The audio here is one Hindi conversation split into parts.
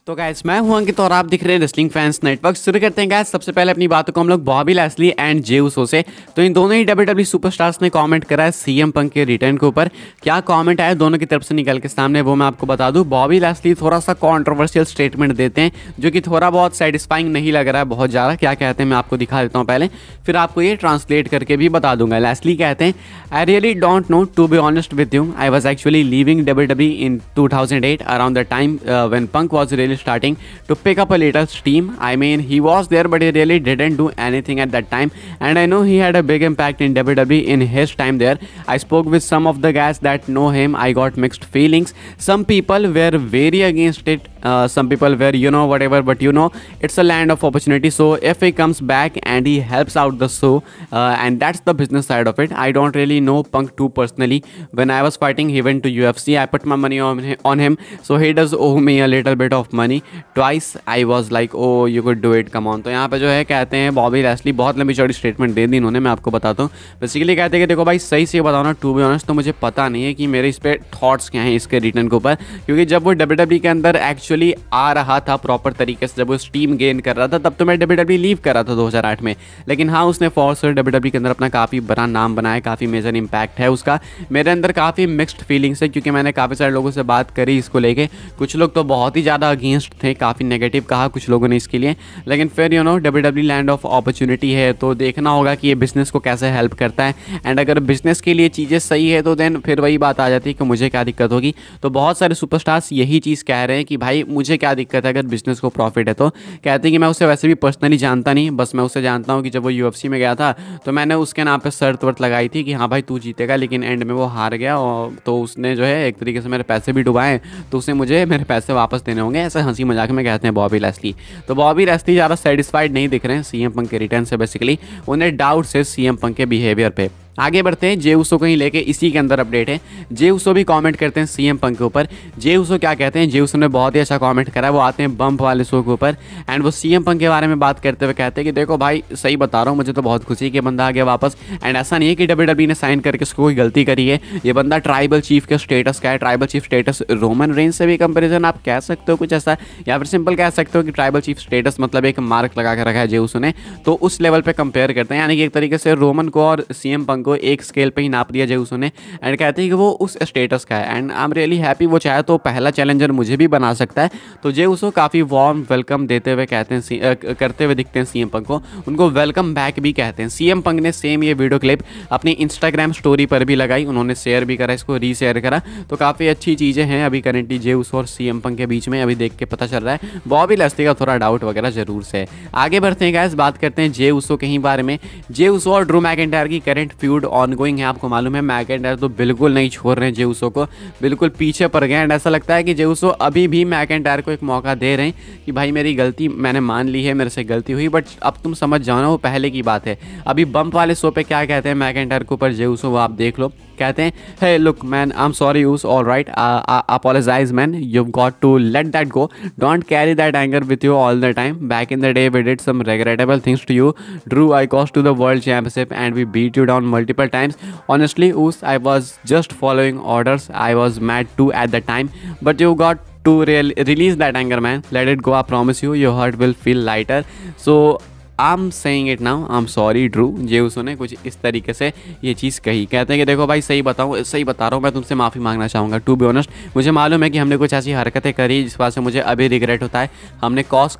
तो गाइस मैं हूं अंकित और आप दिख रहे हैं रेसलिंग फैंस नेटवर्क। शुरू करते हैं गाइस। सबसे पहले अपनी बातों को हम लोग बॉबी लैस्ली एंड जे उसो से। तो इन दोनों ही डब्ल्यूडब्ल्यू सुपरस्टार्स ने कमेंट करा है सीएम पंक के रिटर्न के ऊपर। क्या कमेंट आया दोनों की तरफ से निकल के सामने वो मैं आपको बता दूं। बॉबी लैस्ली थोड़ा सा कॉन्ट्रोवर्शियल स्टेटमेंट देते हैं जो कि थोड़ा बहुत सेटिस्फाइंग नहीं लग रहा है बहुत ज़्यादा। क्या कहते हैं मैं आपको दिखा देता हूँ पहले, फिर आपको ये ट्रांसलेट करके भी बता दूंगा। लैस्ली कहते हैं, I really don't know to be honest with you, I was actually leaving WW in 2008 around the time when Punk was really starting to pick up a little steam. I mean, he was there, but he really didn't do anything at that time. And I know he had a big impact in WWE in his time there. I spoke with some of the guys that know him. I got mixed feelings. Some people were very against it. Some people were, whatever. But it's a land of opportunity. So if he comes back and he helps out the show, and that's the business side of it. I don't really know Punk too personally. When I was fighting, he went to UFC. I put my money on him. So he does owe me a little bit of money. Twice I was like, oh you could do it, come on. तो यहाँ पे जो है कहते हैं बॉबी लैस्ली बहुत लंबी चौड़ी स्टेटमेंट दे दी इन्होंने। मैं आपको बताता हूँ। बेसिकली कहते हैं कि देखो भाई सही से बताओ ना, टू बी ऑनेस्ट तो मुझे पता नहीं है कि मेरे इस पर थॉट्स क्या हैं इसके रिटर्न के ऊपर। क्योंकि जब वो डब्ल्यूडब्ल्यू के अंदर एक्चुअली आ रहा था प्रॉपर तरीके से, जब वो स्टीम गेन कर रहा था, तब तो मैं डब्ल्यूडब्ल्यू लीव कर रहा था 2008 में। लेकिन हाँ, उसने फॉर्स डब्ल्यूडब्ल्यू के अंदर अपना काफ़ी बड़ा नाम बनाया, काफ़ी मेजर इंपैक्ट है उसका। मेरे अंदर काफ़ी मिक्स्ड फीलिंग्स है क्योंकि मैंने काफ़ी सारे लोगों से बात करी इसको लेके। कुछ लोग तो बहुत ही ज़्यादा अगेंस्ट थे, काफ़ी नेगेटिव कहा कुछ लोगों ने इसके लिए। लेकिन फिर डब्ल्यूडब्ल्यू लैंड ऑफ अपॉर्चुनिटी है तो देखना होगा कि ये बिज़नेस को कैसे हेल्प करता है। एंड अगर बिज़नेस के लिए चीज़ें सही है तो देन फिर वही बात आ जाती है कि मुझे क्या दिक्कत होगी। तो बहुत सारे सुपरस्टार्स यही चीज़ कह रहे हैं कि भाई मुझे क्या दिक्कत है अगर बिज़नेस को प्रॉफिट है तो। कहते हैं कि मैं उसे वैसे भी पर्सनली जानता नहीं, बस मैं उसे जानता हूँ कि जब वो UFC में गया था तो मैंने उसके नाम पर शर्त वर्त लगाई थी कि हाँ भाई तू जीतेगा, लेकिन एंड में वो हार गया। और तो उसने जो है एक तरीके से मेरे पैसे भी डुबाए, तो उसने मुझे मेरे पैसे वापस देने होंगे, ऐसे हंसी मजाक में कहते हैं बॉबी लैस्ली। तो बॉबी लैस्ली ज़्यादा सेटिस्फाइड नहीं दिख रहे हैं सीएम पंक के रिटर्न से। बेसिकली उन्हें डाउट है सीएम पंक के बिहेवियर पे। आगे बढ़ते हैं, जे उसो को ही लेके इसी के अंदर अपडेट है। जे उसो भी कमेंट करते हैं सीएम पंक के ऊपर। जे उसो क्या कहते हैं, जे उसो ने बहुत ही अच्छा कमेंट करा है। वो आते हैं बम्प वाले शो के ऊपर एंड वो सीएम पंक के बारे में बात करते हुए कहते हैं कि देखो भाई सही बता रहा हूँ, मुझे तो बहुत खुशी कि बंदा आ गया वापस। एंड ऐसा नहीं है कि डब्ल्यूडब्ल्यू ने साइन करके उसको कोई गलती करी है। ये बंदा ट्राइबल चीफ के स्टेटस का है। Tribal chief status Roman Reigns से भी कंपेरिजन आप कह सकते हो कुछ ऐसा, या फिर सिंपल कह सकते हो कि ट्राइबल चीफ स्टेटस मतलब एक मार्क लगा के रखा है जे उसो ने, तो उस लेवल पर कंपेयर करते हैं। यानी कि एक तरीके से रोमन को और सीएम पंक को एक स्केल पे नाप दिया जे उसने। एंड कहते हैं कि वो उस स्टेटस का है and I am really happy. वो चाहे तो पहला चैलेंजर मुझे भी बना सकता है। तो जे उसको काफ़ी वार्म वेलकम देते हुए कहते हैं करते हुए दिखते हैं सीएम पंक को। उनको वेलकम बैक भी कहते हैं। सीएम पंक ने सेम ये वीडियो क्लिप अपनी इंस्टाग्राम स्टोरी पर भी लगाई, उन्होंने शेयर भी करा, इसको रीशेयर करा। तो काफ़ी अच्छी चीज़ें हैं अभी करेंटली जे उसो और सीएम पंक के बीच में। अभी देख के पता चल रहा है बॉबी लैस्ली का थोड़ा डाउट वगैरह जरूर से। आगे बढ़ते हैं गाइस, बात करते हैं जे उसो के ही बारे में। जे उसो और ड्रू मैकिंटायर की करंट फ्यूड ऑनगोइंग है। आपको मालूम है मैकिंटायर तो बिल्कुल नहीं छोड़ रहे हैं जे उसो को, बिल्कुल पीछे पड़ गए। एंड ऐसा लगता है कि जे उसो अभी भी मैकिंटायर को एक मौका दे रहे हैं कि भाई मेरी गलती मैंने मान ली है, मेरे से गलती हुई, बट अब तुम समझ जाओ ना, वो पहले की बात है। अभी बम्प वाले शो पे क्या कहते हैं मैकिंटायर के ऊपर जे उसो, वो आप देख लो। कहते हैं, hey look man, I am sorry use, all right, apologize man, you've got to let that go, don't carry that anger with you all the time. Back in the day we did some regrettable things to you, Drew. I cost to the world championship and we beat you down multiple times. Honestly Us, I was just following orders. I was mad too at the time, but you got to release that anger man, let it go. I promise you your heart will feel lighter. So I am saying it now, I am sorry Drew. जे उसो ने कुछ इस तरीके से ये चीज़ कही। कहते हैं कि देखो भाई सही बता रहा हूँ, मैं तुमसे माफ़ी मांगना चाहूँगा। टू बी ऑनेस्ट मुझे मालूम है कि हमने कुछ ऐसी हरकतें करी जिस बात से मुझे अभी रिग्रेट होता है। हमने कॉस्ट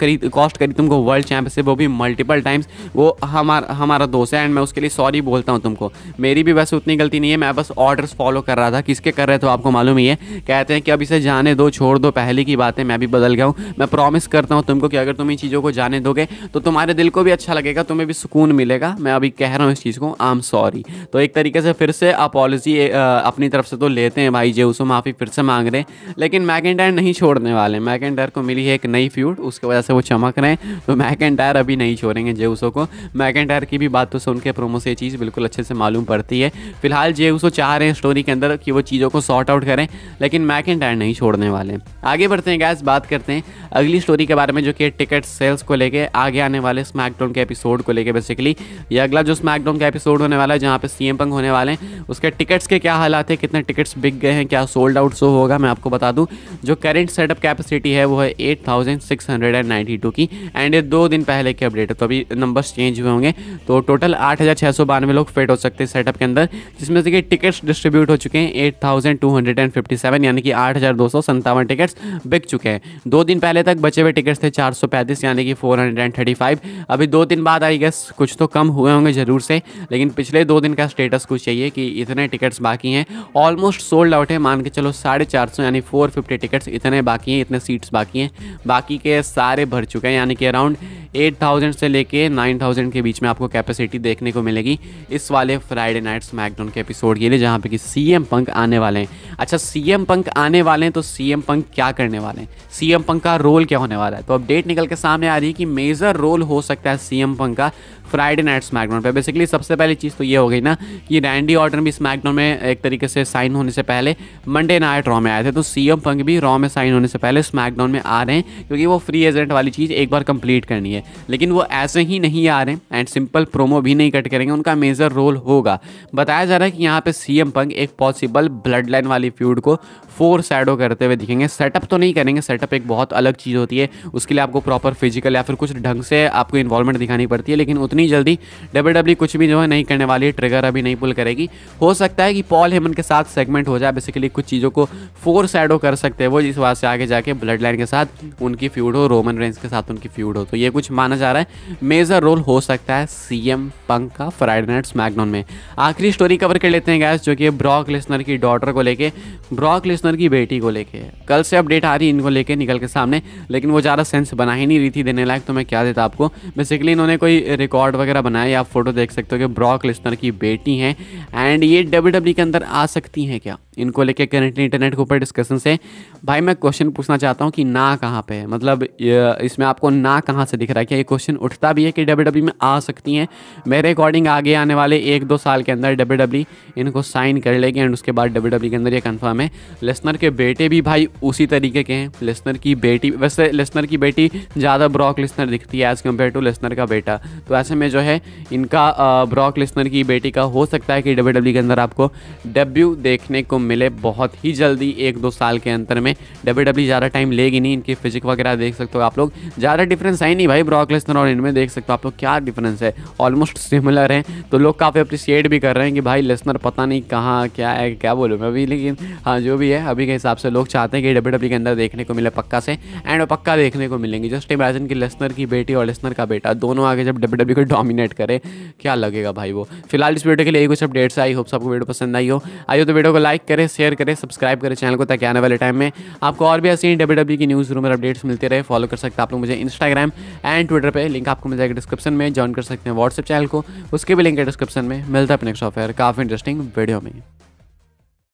करी तुमको वर्ल्ड चैंपियनशिप, वो भी मल्टीपल टाइम्स। वो हमारा दोस्त है एंड मैं उसके लिए सॉरी बोलता हूँ तुमको। मेरी भी वैसे उतनी गलती नहीं है, मैं बस ऑर्डर्स फॉलो कर रहा था। किसके कर रहे थे आपको मालूम ही है। कहते हैं कि अब इसे जाने दो, छोड़ दो, पहले की बात है, मैं भी बदल गया हूँ। मैं प्रॉमिस करता हूँ तुमको कि अगर तुम इन चीज़ों को जाने दोगे तो तुम्हारे दिल को भी अच्छा लगेगा, तुम्हें भी सुकून मिलेगा। मैं अभी कह रहा हूँ इस चीज़ को, आई एम सॉरी। तो एक तरीके से फिर से अपॉलॉजी अपनी तरफ से तो लेते हैं भाई जे उसो, माफ़ी फिर से मांग रहे हैं। लेकिन मैकिंटायर नहीं छोड़ने वाले। मैकिंटायर को मिली है एक नई फ्यूड, उसकी वजह से वो चमक रहे हैं। तो मैकिंटायर अभी नहीं छोड़ेंगे जे उसो को। मैकिंटायर की भी बात तो सुन के प्रोमो से ये चीज़ बिल्कुल अच्छे से मालूम पड़ती है। फिलहाल जे उसो चाह रहे हैं स्टोरी के अंदर कि वो चीज़ों को सॉर्ट आउट करें, लेकिन मैकिंटायर नहीं छोड़ने वाले। आगे बढ़ते हैं गाइस, बात करते हैं अगली स्टोरी के बारे में जो कि टिकट सेल्स को लेके आगे आने वाले स्मैकडाउन स्मैकडाउन के एपिसोड को लेकर बेसिकली, ये अगला जो स्मैकडाउन का एपिसोड होने वाला है जहाँ पे सीएम पंक होने वाले हैं, उसके टिकट्स के क्या हालात है, कितने टिकट्स बिक गए हैं, क्या सोल्ड आउट शो होगा, मैं आपको बता दूं जो करंट सेटअप कैपेसिटी है वो है 8692 की, एंड ये 2 दिन पहले की अपडेट है, तो अभी नंबर्स चेंज हुए होंगे। तो टोटल 8692 लोग फिट हो सकते हैं सेटअप के अंदर, जिसमें से कि टिकट्स डिस्ट्रीब्यूट हो चुके हैं 8257, यानी कि 8257 टिकट्स बिक चुके हैं। 2 दिन पहले तक बचे हुए टिकट्स थे 435, यानी कि 435। अभी 2 दिन बाद आई गेस कुछ तो कम हुए होंगे ज़रूर से, लेकिन पिछले 2 दिन का स्टेटस कुछ चाहिए कि इतने टिकट्स बाकी हैं, ऑलमोस्ट सोल्ड आउट है, मान के चलो 450 यानी 450 टिकट्स इतने बाकी हैं, इतने सीट्स बाकी हैं, बाकी के सारे भर चुके हैं, यानी कि अराउंड 8000 से लेके 9000 के बीच में आपको कैपेसिटी देखने को मिलेगी इस वाले फ्राइडे नाइट स्मैकडाउन के एपिसोड के लिए, जहाँ पे कि सीएम पंक आने वाले हैं। अच्छा, सीएम पंक आने वाले हैं तो सीएम पंक क्या करने वाले हैं, सीएम पंक का रोल क्या होने वाला है, तो अपडेट निकल के सामने आ रही है कि मेजर रोल हो सकता है सीएम पंक का फ्राइडे नाइट स्मैकडाउन पे। बेसिकली सबसे पहली चीज़ तो ये हो गई ना कि रैंडी ऑर्टन भी स्मैकडाउन में एक तरीके से साइन होने से पहले मंडे नाइट रॉ में आए थे, तो सीएम पंक भी रॉ में साइन होने से पहले स्मैकडाउन में आ रहे हैं, क्योंकि वो फ्री एजेंट वाली चीज़ एक बार कंप्लीट करनी है। लेकिन वो ऐसे ही नहीं आ रहे हैं एंड सिंपल प्रोमो भी नहीं कट करेंगे, उनका मेजर रोल होगा। बताया जा रहा है कि यहाँ पे सीएम पंक एक पॉसिबल ब्लड लाइन वाली फ्यूड को फोर शैडो करते हुए दिखेंगे। सेटअप तो नहीं करेंगे, सेटअप एक बहुत अलग चीज़ होती है, उसके लिए आपको प्रॉपर फिजिकल या फिर कुछ ढंग से आपको इन्वॉल्वमेंट दिखानी पड़ती है, लेकिन उतनी जल्दी डब्ल्यूडब्ल्यूई कुछ भी जो है नहीं करने वाली है, ट्रिगर अभी नहीं पुल करेगी। हो सकता है कि पॉल हेमन के साथ सेगमेंट हो जाए, बेसिकली कुछ चीज़ों को फोर शैडो कर सकते हैं वो, जिस वजह से आगे जाके ब्लड लाइन के साथ उनकी फ्यूड हो, रोमन रेंस के साथ उनकी फ्यूड हो, तो ये कुछ माना जा रहा है मेजर रोल हो सकता है सीएम पंक का फ्राइडे नाइट स्मैकडाउन में। आखिरी स्टोरी कवर कर लेते हैं गैस, जो कि ब्रॉक लेसनर की डॉटर को लेके, ब्रॉक लेसनर की बेटी को लेके कल से अपडेट आ रही इनको लेके निकल के सामने, लेकिन वो ज़्यादा सेंस बना ही नहीं रही थी देने लायक, तो मैं क्या देता आपको। बेसिकली इन्होंने कोई रिकॉर्ड वगैरह बनाया, या आप फोटो देख सकते हो कि ब्रॉक लेसनर की बेटी हैं एंड ये डब्ल्यूडब्ल्यूई के अंदर आ सकती हैं क्या, इनको लेके करंटली इंटरनेट के ऊपर डिस्कशन से। भाई मैं क्वेश्चन पूछना चाहता हूँ कि ना कहाँ पे है, मतलब इसमें आपको ना कहाँ से दिख रहा है, क्या ये क्वेश्चन उठता भी है कि डब्ल्यूडब्ल्यूई में आ सकती हैं। मेरे अकॉर्डिंग आगे आने वाले 1-2 साल के अंदर डब्ल्यूडब्ल्यूई इनको साइन कर लेगी एंड उसके बाद डब्ल्यूडब्ल्यूई के अंदर ये कंफर्म है। लेसनर के बेटे भी भाई उसी तरीके के हैं, लेसनर की बेटी, वैसे लेसनर की बेटी ज़्यादा ब्रॉक लेसनर दिखती है एज़ कम्पेयर टू लेसनर का बेटा, तो ऐसे में जो है इनका ब्रॉक लेसनर की बेटी का हो सकता है कि डब्ल्यूडब्ल्यूई के अंदर आपको डेब्यू देखने को मिले बहुत ही जल्दी, 1-2 साल के अंतर में। डब्ल्यूडब्ल्यूई ज़्यादा टाइम लेगी नहीं, इनकी फिजिक वगैरह देख सकते हो आप लोग, ज़्यादा डिफरेंस है नहीं भाई ब्रॉक लेसनर और इनमें, देख सकते हो आप लोग क्या डिफरेंस है, ऑलमोस्ट सिमिलर हैं। तो लोग काफ़ी अप्रिशिएट भी कर रहे हैं कि भाई लेसनर पता नहीं कहाँ क्या है, क्या बोलूँ मैं अभी, लेकिन हाँ जो भी है अभी के हिसाब से लोग चाहते हैं कि डब्ल्यूडब्ल्यूई के अंदर देखने को मिले पक्का से, एंड वो पक्का देखने को मिलेंगे। जस्ट इमेजिन कि लेसनर की बेटी और लेसनर का बेटा दोनों आगे जब डब्ल्यूडब्ल्यूई को डोमिनेट करे, क्या लगेगा भाई वो। फिलहाल इस वीडियो के लिए कुछ अपडेट्स आई, होप आपको वीडियो पसंद आई हो तो वीडियो को लाइक करें, शेयर करें, सब्सक्राइब करें चैनल को, ताकि आने वाले टाइम में आपको और भी ऐसी डब्ल्यूडब्ल्यूई की न्यूज़ रूमर अपडेट्स मिलते रहे। फॉलो कर सकते हैं आप लोग मुझे इंस्टाग्राम एंड ट्विटर पे, लिंक आपको मिल जाएगा डिस्क्रिप्शन में। ज्वाइन कर सकते हैं व्हाट्सएप चैनल को, उसके भी लिंक है डिस्क्रिप्शन में। मिलता है नेक्स्ट ऑफर काफ़ी इंटरेस्टिंग वीडियो में।